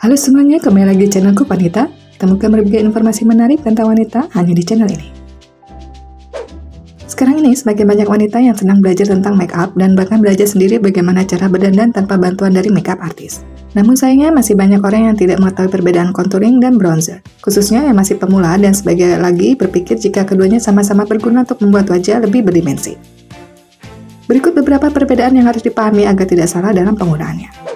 Halo semuanya, kembali lagi di channelku Wanita. Temukan berbagai informasi menarik tentang wanita hanya di channel ini. Sekarang ini semakin banyak wanita yang senang belajar tentang make up dan bahkan belajar sendiri bagaimana cara berdandan tanpa bantuan dari makeup artis. Namun sayangnya masih banyak orang yang tidak mengetahui perbedaan contouring dan bronzer, khususnya yang masih pemula dan sebagai lagi berpikir jika keduanya sama-sama berguna untuk membuat wajah lebih berdimensi. Berikut beberapa perbedaan yang harus dipahami agar tidak salah dalam penggunaannya.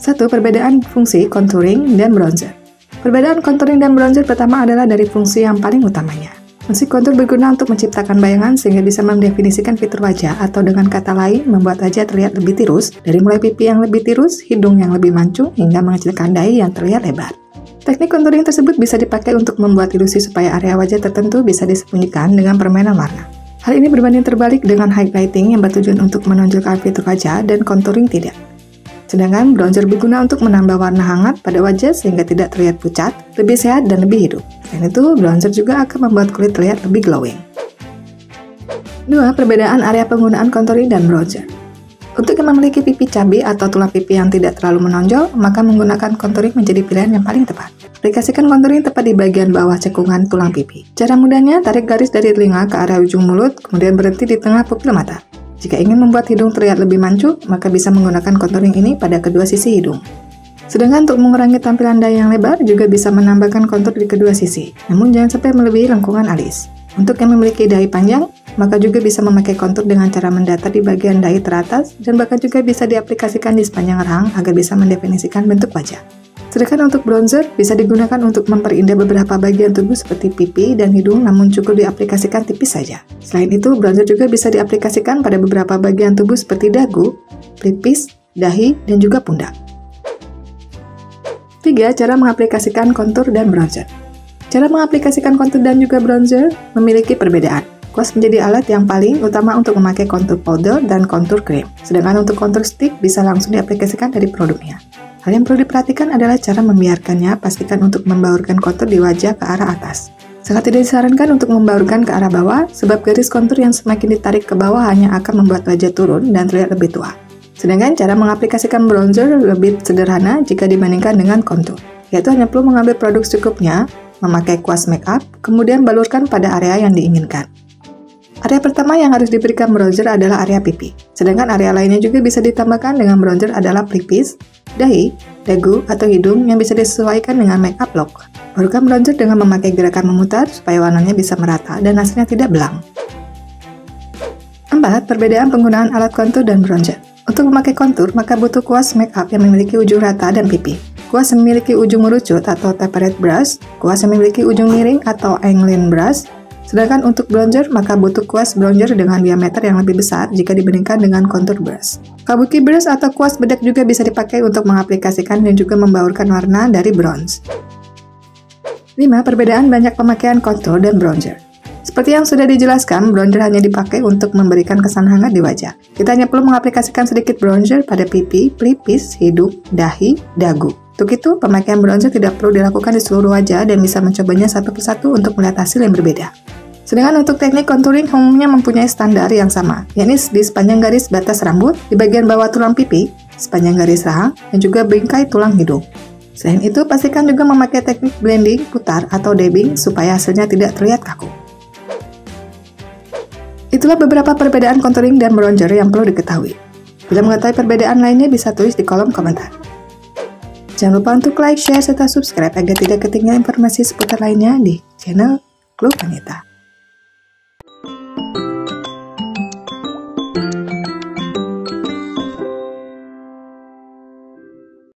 1. Perbedaan fungsi contouring dan bronzer. Perbedaan contouring dan bronzer pertama adalah dari fungsi yang paling utamanya. Fungsi kontur berguna untuk menciptakan bayangan sehingga bisa mendefinisikan fitur wajah, atau dengan kata lain membuat wajah terlihat lebih tirus, dari mulai pipi yang lebih tirus, hidung yang lebih mancung, hingga mengecilkan dahi yang terlihat lebar. Teknik contouring tersebut bisa dipakai untuk membuat ilusi supaya area wajah tertentu bisa disembunyikan dengan permainan warna. Hal ini berbanding terbalik dengan highlighting yang bertujuan untuk menonjolkan fitur wajah dan contouring tidak. Sedangkan bronzer berguna untuk menambah warna hangat pada wajah sehingga tidak terlihat pucat, lebih sehat, dan lebih hidup. Selain itu, bronzer juga akan membuat kulit terlihat lebih glowing. 2. Perbedaan area penggunaan contouring dan bronzer. Untuk yang memiliki pipi cabi atau tulang pipi yang tidak terlalu menonjol, maka menggunakan contouring menjadi pilihan yang paling tepat. Aplikasikan contouring tepat di bagian bawah cekungan tulang pipi. Cara mudahnya, tarik garis dari telinga ke arah ujung mulut, kemudian berhenti di tengah pupil mata. Jika ingin membuat hidung terlihat lebih mancung, maka bisa menggunakan contouring ini pada kedua sisi hidung. Sedangkan untuk mengurangi tampilan dahi yang lebar, juga bisa menambahkan kontur di kedua sisi, namun jangan sampai melebihi lengkungan alis. Untuk yang memiliki dahi panjang, maka juga bisa memakai kontur dengan cara mendatar di bagian dahi teratas, dan bahkan juga bisa diaplikasikan di sepanjang rahang agar bisa mendefinisikan bentuk wajah. Sedangkan untuk bronzer bisa digunakan untuk memperindah beberapa bagian tubuh seperti pipi dan hidung, namun cukup diaplikasikan tipis saja. Selain itu, bronzer juga bisa diaplikasikan pada beberapa bagian tubuh seperti dagu, pelipis, dahi, dan juga pundak. 3. Cara mengaplikasikan kontur dan bronzer. Cara mengaplikasikan kontur dan juga bronzer memiliki perbedaan. Kuas menjadi alat yang paling utama untuk memakai kontur powder dan kontur krim. Sedangkan untuk kontur stick bisa langsung diaplikasikan dari produknya. Hal yang perlu diperhatikan adalah cara membiarkannya, pastikan untuk membaurkan kontur di wajah ke arah atas. Sangat tidak disarankan untuk membaurkan ke arah bawah, sebab garis kontur yang semakin ditarik ke bawah hanya akan membuat wajah turun dan terlihat lebih tua. Sedangkan cara mengaplikasikan bronzer lebih sederhana jika dibandingkan dengan kontur, yaitu hanya perlu mengambil produk secukupnya, memakai kuas makeup, kemudian balurkan pada area yang diinginkan. Area pertama yang harus diberikan bronzer adalah area pipi, sedangkan area lainnya juga bisa ditambahkan dengan bronzer adalah pelipis, dahi, dagu, atau hidung yang bisa disesuaikan dengan makeup look. Barukan bronzer dengan memakai gerakan memutar supaya warnanya bisa merata dan hasilnya tidak belang. 4. Perbedaan penggunaan alat kontur dan bronzer. Untuk memakai kontur, maka butuh kuas makeup yang memiliki ujung rata dan pipi, kuas yang memiliki ujung merucut atau tapered brush, kuas yang memiliki ujung miring atau angled brush. Sedangkan untuk bronzer, maka butuh kuas bronzer dengan diameter yang lebih besar jika dibandingkan dengan kontur brush. Kabuki brush atau kuas bedak juga bisa dipakai untuk mengaplikasikan dan juga membaurkan warna dari bronze. 5. Perbedaan banyak pemakaian kontur dan bronzer. Seperti yang sudah dijelaskan, bronzer hanya dipakai untuk memberikan kesan hangat di wajah. Kita hanya perlu mengaplikasikan sedikit bronzer pada pipi, pelipis, hidung, dahi, dagu. Untuk itu, pemakaian bronzer tidak perlu dilakukan di seluruh wajah dan bisa mencobanya satu persatu untuk melihat hasil yang berbeda. Sedangkan untuk teknik contouring umumnya mempunyai standar yang sama, yakni di sepanjang garis batas rambut, di bagian bawah tulang pipi, sepanjang garis rahang, dan juga bingkai tulang hidung. Selain itu, pastikan juga memakai teknik blending, putar, atau dabbing supaya hasilnya tidak terlihat kaku. Itulah beberapa perbedaan contouring dan bronzer yang perlu diketahui. Bila mengetahui perbedaan lainnya, bisa tulis di kolom komentar. Jangan lupa untuk like, share, serta subscribe agar tidak ketinggalan informasi seputar lainnya di channel Club Wanita.